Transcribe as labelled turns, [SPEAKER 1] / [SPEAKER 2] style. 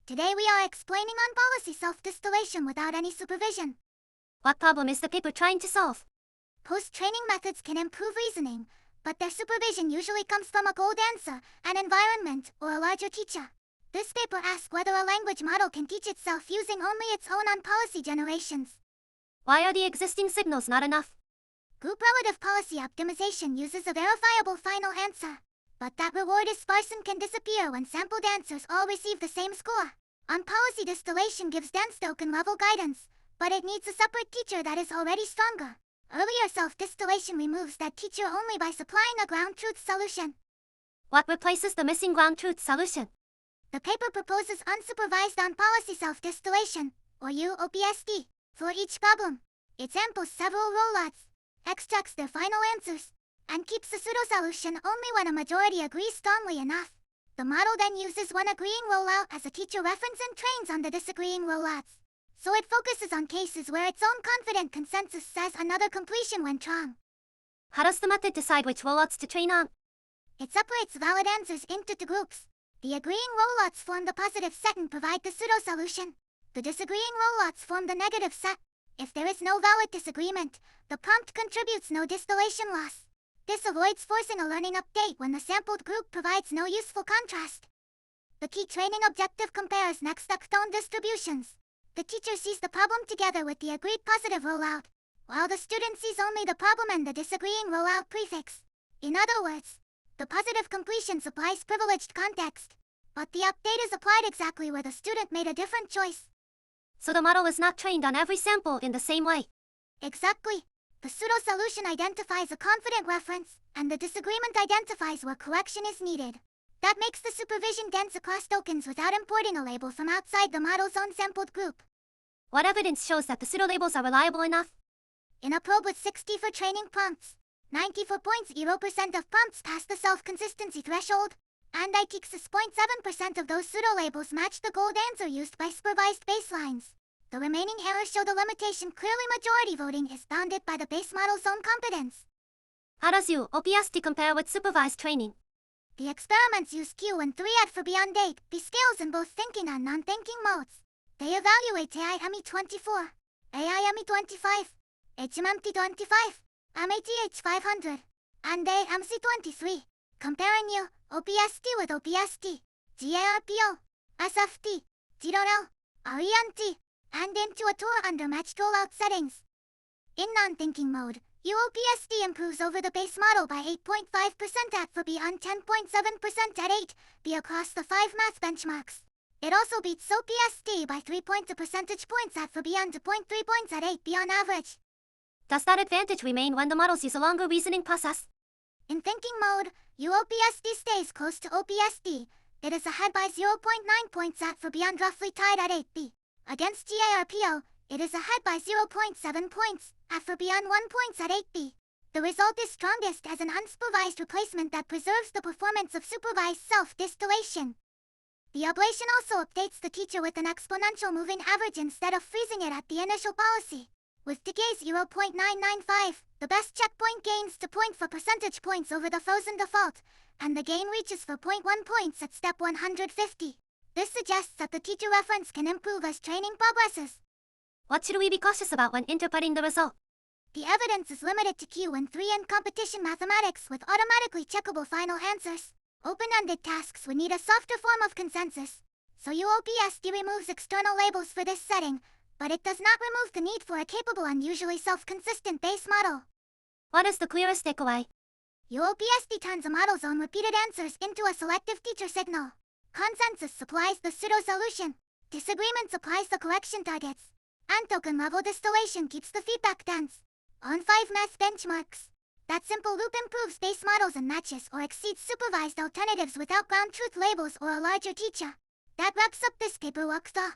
[SPEAKER 1] Today we are explaining on policy self-distillation without any supervision.
[SPEAKER 2] What problem is the paper trying to solve?
[SPEAKER 1] Post-training methods can improve reasoning, but their supervision usually comes from a gold answer, an environment, or a larger teacher. This paper asks whether a language model can teach itself using only its own on-policy generations.
[SPEAKER 2] Why are the existing signals not enough?
[SPEAKER 1] Group relative policy optimization uses a verifiable final answer, but that reward is sparse and can disappear when sampled answers all receive the same score. On-policy distillation gives dense token-level guidance, but it needs a separate teacher that is already stronger. Earlier self-distillation removes that teacher only by supplying a ground truth solution.
[SPEAKER 2] What replaces the missing ground truth solution?
[SPEAKER 1] The paper proposes unsupervised on-policy self-distillation, or UOPSD, for each problem. It samples several rollouts, extracts their final answers, and keeps the pseudo-solution only when a majority agrees strongly enough. The model then uses one agreeing rollout as a teacher reference and trains on the disagreeing rollouts. So it focuses on cases where its own confident consensus says another completion went wrong.
[SPEAKER 2] How does the method decide which rollouts to train on?
[SPEAKER 1] It separates valid answers into two groups. The agreeing rollouts form the positive set and provide the pseudo-solution. The disagreeing rollouts form the negative set. If there is no valid disagreement, the prompt contributes no distillation loss. This avoids forcing a learning update when the sampled group provides no useful contrast. The key training objective compares next extone distributions. The teacher sees the problem together with the agreed positive rollout, while the student sees only the problem and the disagreeing rollout prefix. In other words, the positive completion supplies privileged context, but the update is applied exactly where the student made a different choice.
[SPEAKER 2] So the model is not trained on every sample in the same way.
[SPEAKER 1] Exactly. The pseudo-solution identifies a confident reference, and the disagreement identifies where correction is needed. That makes the supervision dense across tokens without importing a label from outside the model's own sampled group.
[SPEAKER 2] What evidence shows that the pseudo-labels are reliable enough?
[SPEAKER 1] In a probe with 64 training prompts, 94.0% of prompts pass the self-consistency threshold, and 0.7% of those pseudo-labels match the gold answer used by supervised baselines. The remaining errors show the limitation clearly majority voting is bounded by the base model's own competence.
[SPEAKER 2] How does UOPSD compare with supervised training?
[SPEAKER 1] The experiments use Q and 3AD for beyond 8, B scales in both thinking and non-thinking modes. They evaluate AIME24, AIME25, HMMT25, MATH500, and AMC23, comparing UOPSD with OPSD, GARPO, SFT, GRL, RENT, and into a tour under matched rollout settings. In non-thinking mode, UOPSD improves over the base model by 8.5% at for B on 10.7% at 8B across the 5 math benchmarks. It also beats OPSD by 3 percentage points at for B on 2.3 points at 8B on average.
[SPEAKER 2] Does that advantage remain when the models use a longer reasoning process?
[SPEAKER 1] In thinking mode, UOPSD stays close to OPSD. It is ahead by 0.9 points at for B on roughly tied at 8B. Against GARPO, it is ahead by 0.7 points, at for B on 1 points at 8B. The result is strongest as an unsupervised replacement that preserves the performance of supervised self-distillation. The ablation also updates the teacher with an exponential moving average instead of freezing it at the initial policy. With decays 0.995, the best checkpoint gains to point for percentage points over the frozen default, and the gain reaches for 0.1 points at step 150. This suggests that the teacher reference can improve as training progresses.
[SPEAKER 2] What should we be cautious about when interpreting the result?
[SPEAKER 1] The evidence is limited to Q and 3 in competition mathematics with automatically checkable final answers. Open-ended tasks would need a softer form of consensus, so UOPSD removes external labels for this setting, but it does not remove the need for a capable and usually self-consistent base model.
[SPEAKER 2] What is the clearest takeaway?
[SPEAKER 1] UOPSD turns a model's own repeated answers into a selective teacher signal. Consensus supplies the pseudo-solution. Disagreement supplies the correction targets. And token-level distillation keeps the feedback dense. On 5 math benchmarks, that simple loop improves base models and matches or exceeds supervised alternatives without ground truth labels or a larger teacher. That wraps up this paper walkthrough.